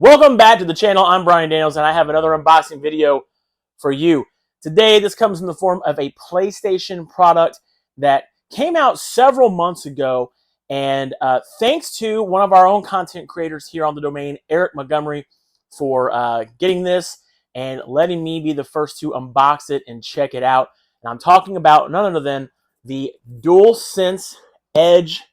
Welcome back to the channel. I'm Brian Daniels, and I have another unboxing video for you. Today, this comes in the form of a PlayStation product that came out several months ago, and thanks to one of our own content creators here on the domain, Eric Montgomery, for getting this and letting me be the first to unbox it and check it out. And I'm talking about none other than the DualSense Edge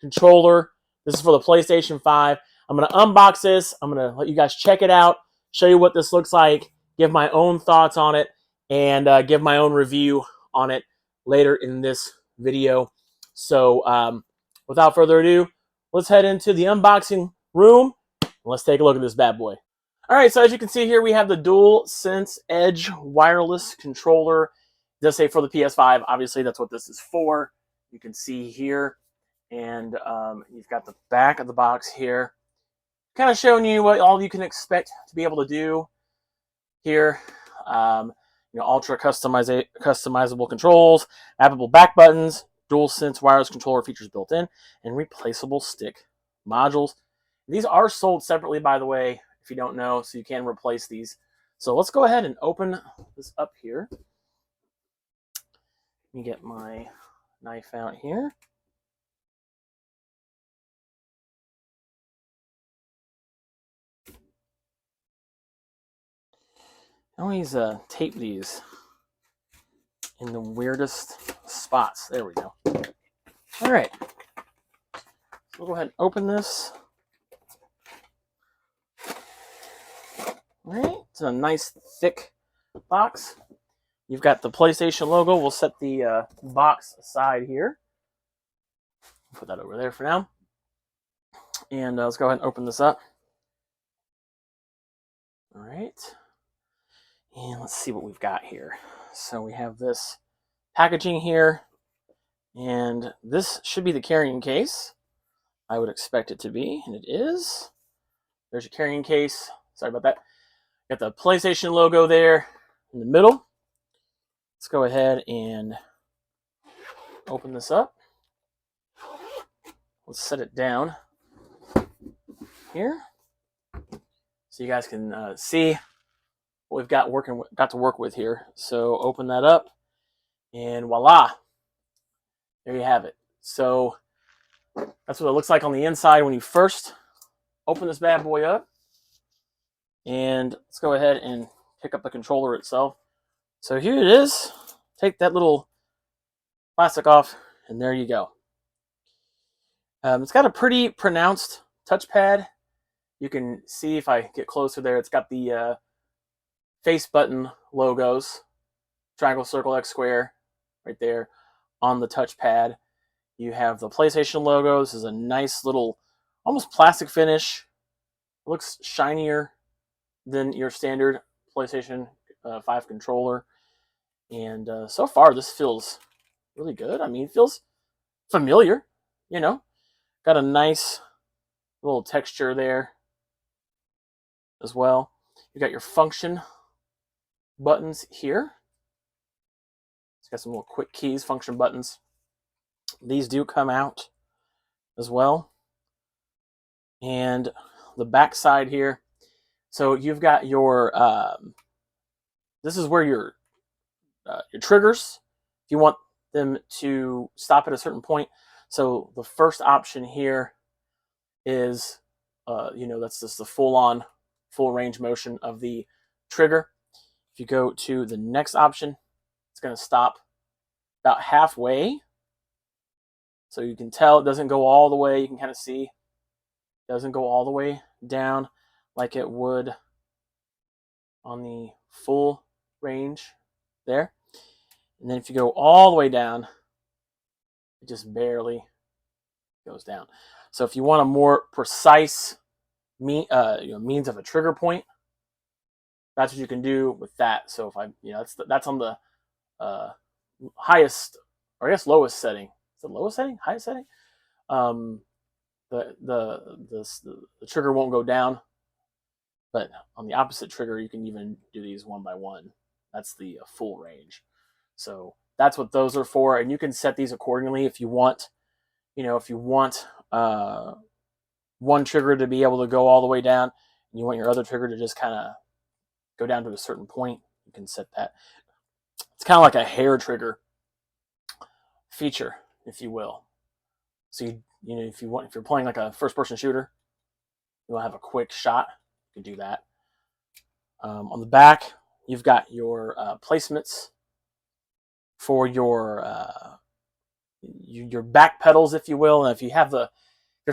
controller. This is for the PlayStation 5. I'm going to unbox this. I'm going to let you guys check it out, show you what this looks like, give my own thoughts on it, and give my own review on it later in this video. So without further ado, let's head into the unboxing room. And let's take a look at this bad boy. All right, so as you can see here, we have the DualSense Edge wireless controller. It does say for the PS5. Obviously, that's what this is for. You can see here. And you've got the back of the box here, kind of showing you what all you can expect to be able to do here. Ultra customizable controls, appable back buttons, DualSense wireless controller features built in, and replaceable stick modules. These are sold separately, by the way, if you don't know, so you can replace these. So let's go ahead and open this up here. Let me get my knife out here. I always tape these in the weirdest spots. There we go. All right. So we'll go ahead and open this. All right. It's a nice thick box. You've got the PlayStation logo. We'll set the box aside here. Put that over there for now. And let's go ahead and open this up. All right. And let's see what we've got here. So we have this packaging here, and this should be the carrying case. I would expect it to be, and it is. There's your carrying case. Sorry about that. Got the PlayStation logo there in the middle. Let's go ahead and open this up. Let's set it down here so you guys can see what we've got to work with here. So open that up, and voila, there you have it. So that's what it looks like on the inside when you first open this bad boy up. And let's go ahead and pick up the controller itself. So here it is. Take that little plastic off, and there you go. It's got a pretty pronounced touchpad. You can see if I get closer there, it's got the face button logos, triangle, circle, X, square, right there on the touchpad. You have the PlayStation logo. This is a nice little, almost plastic finish. It looks shinier than your standard PlayStation 5 controller. And so far, this feels really good. I mean, it feels familiar, you know. Got a nice little texture there as well. You got your function buttons here. It's got some little quick keys, function buttons. These do come out as well. And the back side here. So you've got your, this is where your triggers, if you want them to stop at a certain point. So the first option here is, that's just the full range motion of the trigger. If you go to the next option, it's going to stop about halfway. So you can tell it doesn't go all the way. You can kind of see it doesn't go all the way down like it would on the full range there. And then if you go all the way down, it just barely goes down. So if you want a more precise means of a trigger point, that's what you can do with that. So if that's on the highest, or I guess lowest setting. Is it lowest setting? Highest setting? The trigger won't go down, but on the opposite trigger, you can even do these one by one. That's the full range. So that's what those are for, and you can set these accordingly if you want. If you want one trigger to be able to go all the way down, and you want your other trigger to just kind of go down to a certain point, you can set that. It's kind of like a hair trigger feature, if you will. So you know, if you're playing like a first-person shooter, you want to have a quick shot, you can do that. On the back, you've got your placements for your back pedals, if you will. And if you're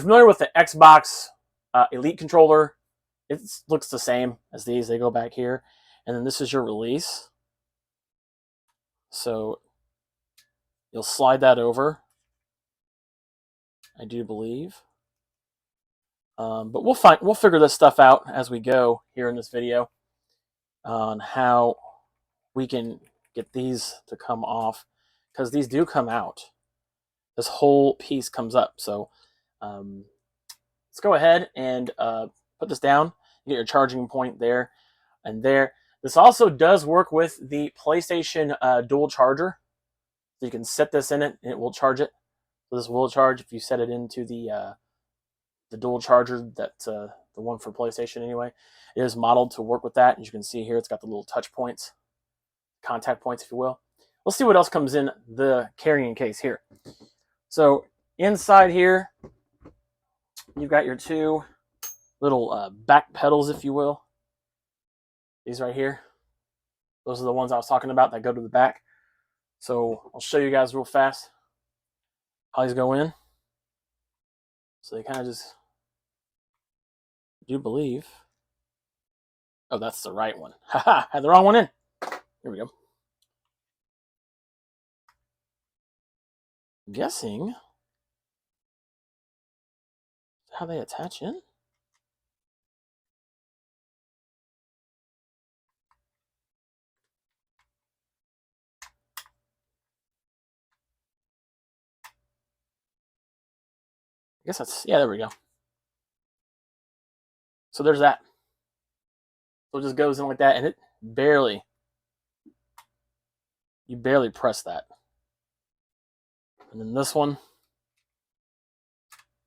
familiar with the Xbox Elite controller, it looks the same as these. They go back here, and then this is your release. So you'll slide that over, I do believe. But we'll figure this stuff out as we go here in this video on how we can get these to come off, because these do come out. This whole piece comes up. So let's go ahead and put this down. You get your charging point there and there. This also does work with the PlayStation dual charger. So you can set this in it and it will charge it. So this will charge if you set it into the dual charger, that's the one for PlayStation anyway. It is modeled to work with that. As you can see here, it's got the little touch points, contact points, if you will. Let's see what else comes in the carrying case here. So inside here, you've got your two little back pedals, if you will. These right here. Those are the ones I was talking about that go to the back. So I'll show you guys real fast how these go in. So they kind of just, do believe. Oh, that's the right one. Haha, had the wrong one in. Here we go. I'm guessing how they attach in. I guess that's, yeah, there we go. So there's that. So it just goes in like that, and it barely, you barely press that. And then this one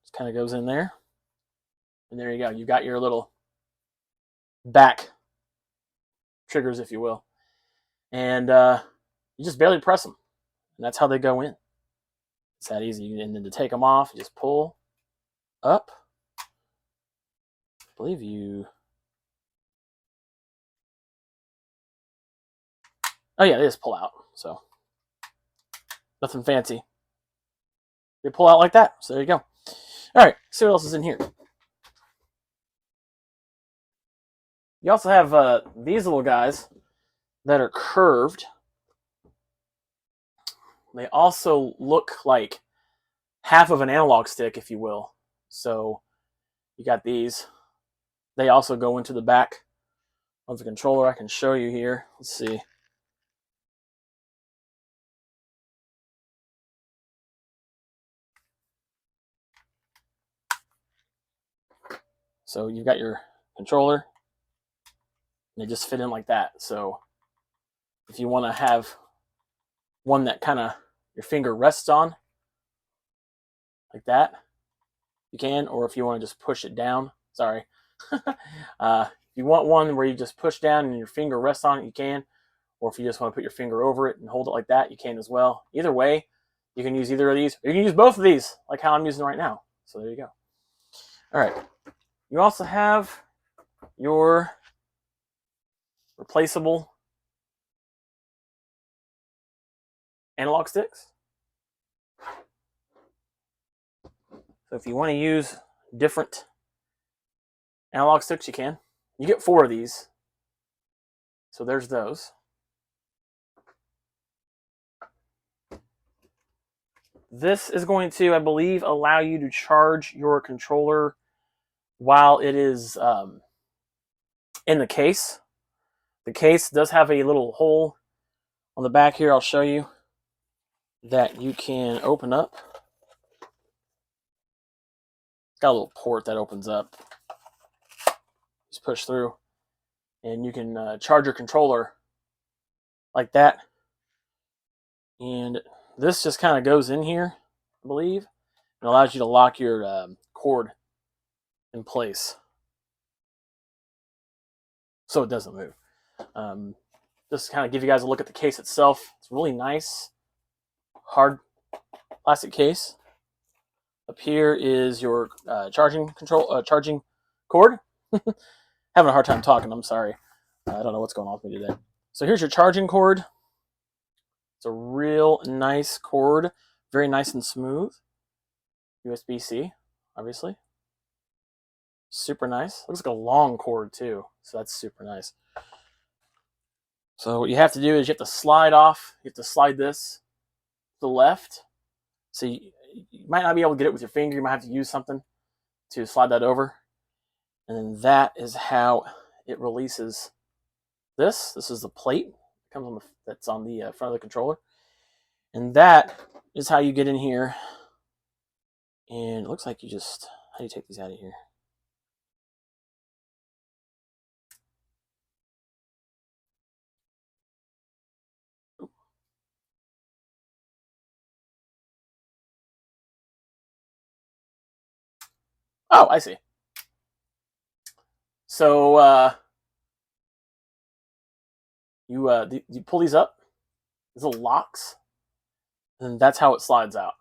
just kind of goes in there. And there you go. You got your little back triggers, if you will. And you just barely press them. And that's how they go in. It's that easy. And then to take them off, you just pull up. I believe you... Oh yeah, they just pull out. So nothing fancy. They pull out like that. So there you go. All right, see what else is in here. You also have these little guys that are curved. They also look like half of an analog stick, if you will. So you got these. They also go into the back of the controller. I can show you here. Let's see. So you've got your controller. They just fit in like that. So if you want to have one that kind of your finger rests on, like that, you can. Or if you want to just push it down, sorry. If you want one where you just push down and your finger rests on it, you can. Or if you just want to put your finger over it and hold it like that, you can as well. Either way, you can use either of these, or you can use both of these, like how I'm using right now. So there you go. All right. You also have your replaceable analog sticks. So if you want to use different analog sticks, you can. You get 4 of these. So there's those. This is going to, I believe, allow you to charge your controller while it is in the case. The case does have a little hole on the back here. I'll show you that you can open up. It's got a little port that opens up. Just push through, and you can charge your controller like that. And this just kind of goes in here, I believe, and allows you to lock your cord in place. so it doesn't move. Just kind of give you guys a look at the case itself. It's really nice, hard plastic case. Up here is your charging cord. Having a hard time talking. I'm sorry. I don't know what's going on with me today. So here's your charging cord. It's a real nice cord, very nice and smooth. USB-C, obviously. Super nice. Looks like a long cord too, so that's super nice. So what you have to do is you have to slide off. You have to slide this to the left. So you might not be able to get it with your finger. You might have to use something to slide that over. And then that is how it releases this. This is the plate. It comes on that's on the front of the controller. And that is how you get in here. And it looks like you just, how do you take these out of here? Oh, I see. So you pull these up, these little locks, and that's how it slides out.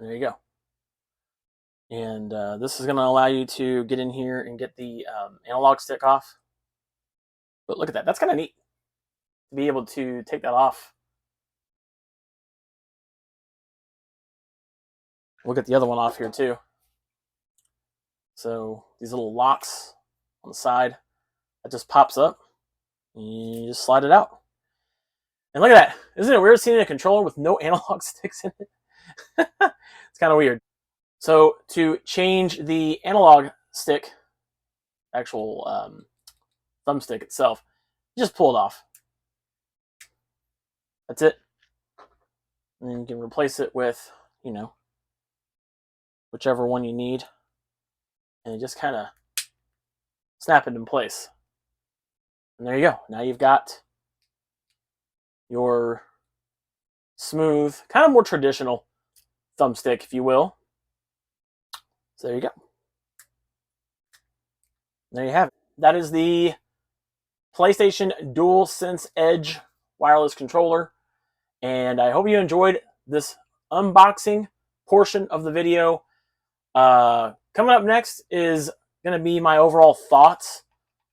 There you go. And this is going to allow you to get in here and get the analog stick off. But look at that. That's kind of neat to be able to take that off. We'll get the other one off here too. So these little locks on the side, that just pops up. And you just slide it out. And look at that. Isn't it weird seeing a controller with no analog sticks in it? It's kind of weird. So to change the analog stick, actual thumbstick itself, you just pull it off. That's it. And then you can replace it with, you know, whichever one you need. And you just kind of snap it in place. And there you go. Now you've got your smooth, kind of more traditional thumbstick, if you will. So there you go. There you have it. That is the PlayStation DualSense Edge wireless controller. And I hope you enjoyed this unboxing portion of the video. Coming up next is going to be my overall thoughts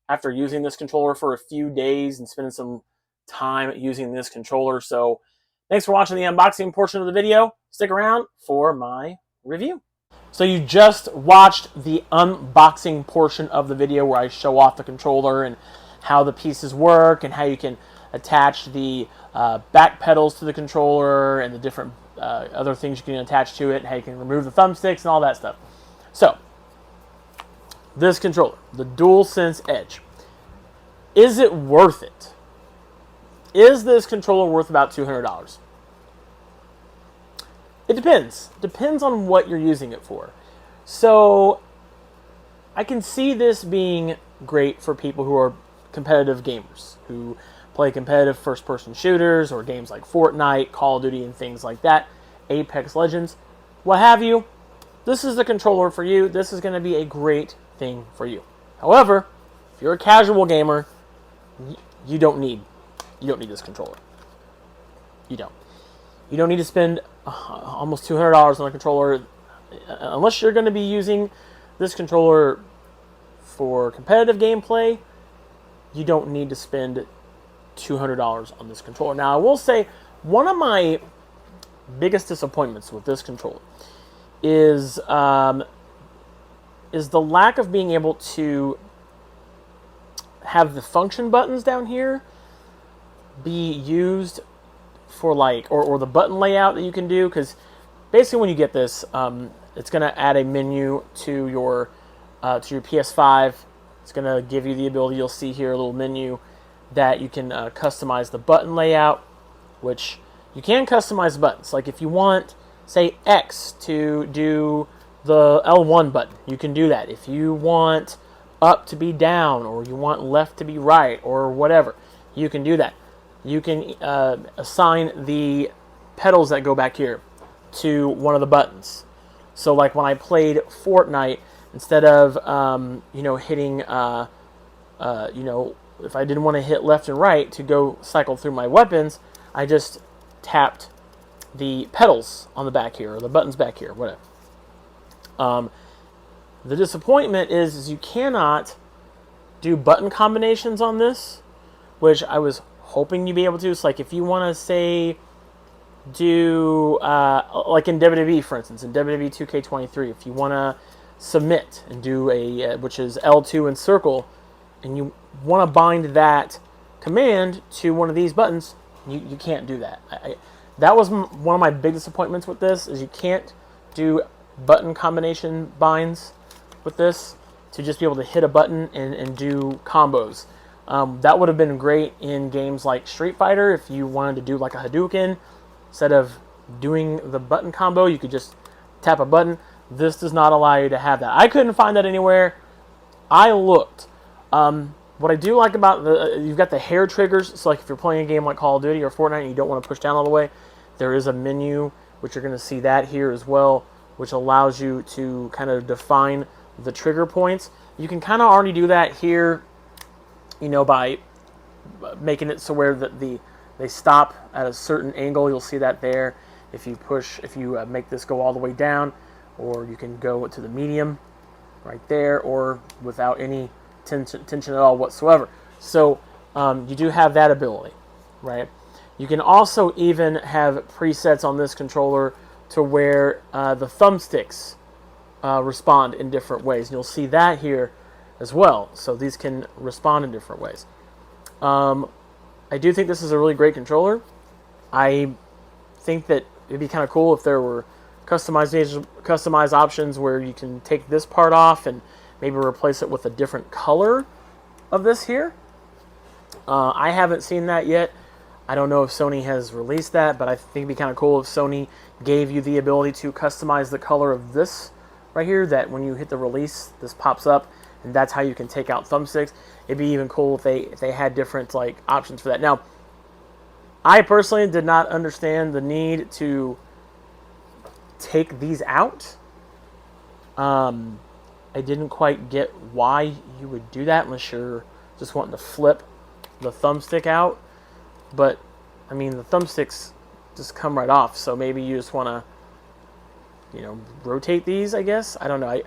after using this controller for a few days and spending some time using this controller. So thanks for watching the unboxing portion of the video. Stick around for my review. So you just watched the unboxing portion of the video where I show off the controller and how the pieces work and how you can attach the back pedals to the controller and the different other things you can attach to it, and how you can remove the thumbsticks and all that stuff. So, this controller, the DualSense Edge, is it worth it? Is this controller worth about $200? It depends. Depends on what you're using it for. So, I can see this being great for people who are competitive gamers, who play competitive first-person shooters or games like Fortnite, Call of Duty, and things like that, Apex Legends, what have you. This is the controller for you. This is going to be a great thing for you. However, if you're a casual gamer, you don't need this controller. You don't. You don't need to spend almost $200 on a controller unless you're going to be using this controller for competitive gameplay. You don't need to spend $200 on this controller. Now, I will say one of my biggest disappointments with this controller is the lack of being able to have the function buttons down here be used for or the button layout that you can do, because basically when you get this, it's going to add a menu to your PS5. It's going to give you the ability, you'll see here a little menu that you can customize the button layout, which you can customize buttons. Like if you want, say, X to do the L1 button, you can do that. If you want up to be down, or you want left to be right, or whatever, you can do that. You can assign the pedals that go back here to one of the buttons. So like when I played Fortnite, instead of hitting you know, if I didn't want to hit left and right to go cycle through my weapons, I just tapped the pedals on the back here, or the buttons back here, whatever. The disappointment is you cannot do button combinations on this, which I was hoping you'd be able to. It's like if you want to say do like in WWE, for instance, in WWE 2K23, if you want to submit and do a which is L2 and circle, and you want to bind that command to one of these buttons, you can't do that. That was one of my big disappointments with this, is you can't do button combination binds with this to just be able to hit a button and do combos. That would have been great in games like Street Fighter. If you wanted to do like a Hadouken, instead of doing the button combo, you could just tap a button. This does not allow you to have that. I couldn't find that anywhere. I looked. What I do like about you've got the hair triggers. So like if you're playing a game like Call of Duty or Fortnite and you don't want to push down all the way, there is a menu, which you're going to see that here as well, which allows you to kind of define the trigger points. You can kind of already do that here, you know, by making it so where they stop at a certain angle. You'll see that there. If you make this go all the way down, or you can go to the medium right there, or without any tension at all whatsoever. So you do have that ability, right? You can also even have presets on this controller to where the thumbsticks respond in different ways. And you'll see that here as well. So these can respond in different ways. I do think this is a really great controller. I think that it'd be kind of cool if there were customized options where you can take this part off and maybe replace it with a different color of this here. I haven't seen that yet. I don't know if Sony has released that, but I think it'd be kind of cool if Sony gave you the ability to customize the color of this right here, that when you hit the release, this pops up, and that's how you can take out thumbsticks. It'd be even cool if they had different like options for that. Now, I personally did not understand the need to take these out. I didn't quite get why you would do that unless you're just wanting to flip the thumbstick out. But, I mean, the thumbsticks just come right off, so maybe you just want to, you know, rotate these, I guess. I don't know. I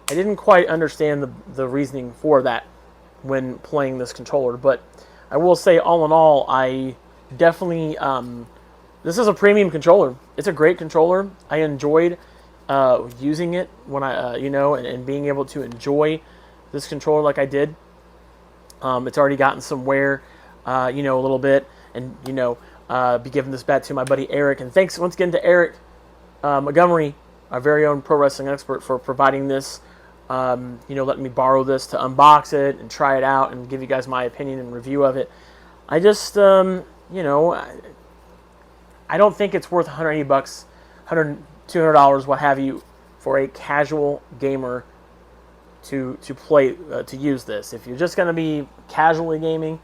didn't quite understand the reasoning for that when playing this controller, but I will say, all in all, I definitely, this is a premium controller. It's a great controller. I enjoyed using it when I, you know, and being able to enjoy this controller like I did. It's already gotten some wear, you know, a little bit, and, you know, be giving this back to my buddy Eric. And thanks once again to Eric Montgomery, our very own pro wrestling expert, for providing this, you know, letting me borrow this to unbox it and try it out and give you guys my opinion and review of it. I just, you know, I don't think it's worth $180, $100, $200, what have you, for a casual gamer to play, to use this. If you're just going to be casually gaming,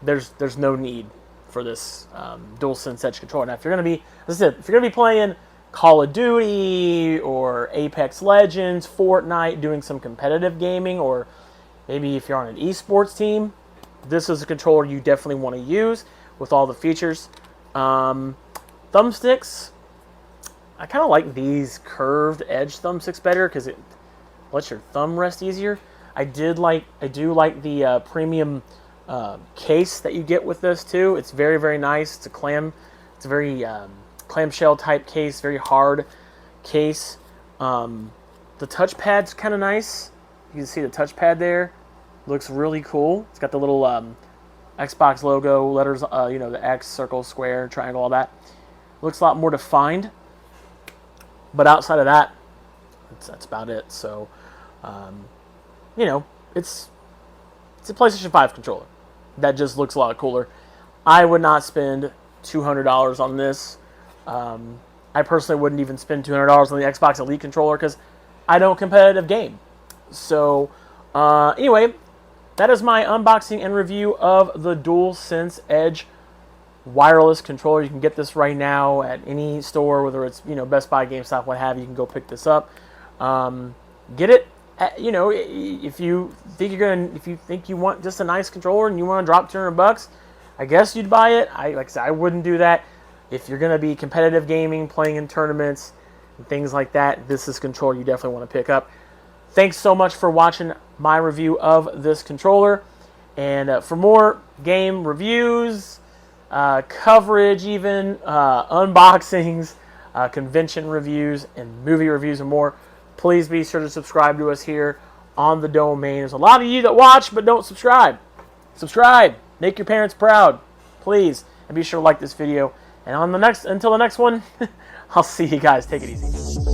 there's no need for this DualSense Edge controller. Now, if you're going to be, as I said, if you're going to be playing Call of Duty or Apex Legends, Fortnite, doing some competitive gaming, or maybe if you're on an esports team, this is a controller you definitely want to use with all the features. Thumbsticks, I kind of like these curved edge thumbsticks better because it lets your thumb rest easier. I do like the premium case that you get with this too. It's very, very nice. It's a very clamshell type case, very hard case. The touchpad's kind of nice. You can see the touchpad there. Looks really cool. It's got the little Xbox logo, letters, you know, the X, circle, square, triangle, all that. Looks a lot more defined. But outside of that, that's about it. So, you know, it's a PlayStation 5 controller that just looks a lot cooler. I would not spend $200 on this. I personally wouldn't even spend $200 on the Xbox Elite controller because I don't competitive game. So, anyway, that is my unboxing and review of the DualSense Edge wireless controller. You can get this right now at any store, whether it's, you know, Best Buy, GameStop, what have you. You can go pick this up. Get it. you know, if you think you want just a nice controller and you want to drop $200, I guess you'd buy it. Like I said, I wouldn't do that. If you're gonna be competitive gaming, playing in tournaments and things like that, this is a controller you definitely want to pick up. Thanks so much for watching my review of this controller. And for more game reviews, coverage, even unboxings, convention reviews, and movie reviews and more, please be sure to subscribe to us here on the Domain. There's a lot of you that watch but don't subscribe. Subscribe. Make your parents proud, please. And be sure to like this video. And until the next one, I'll see you guys. Take it easy.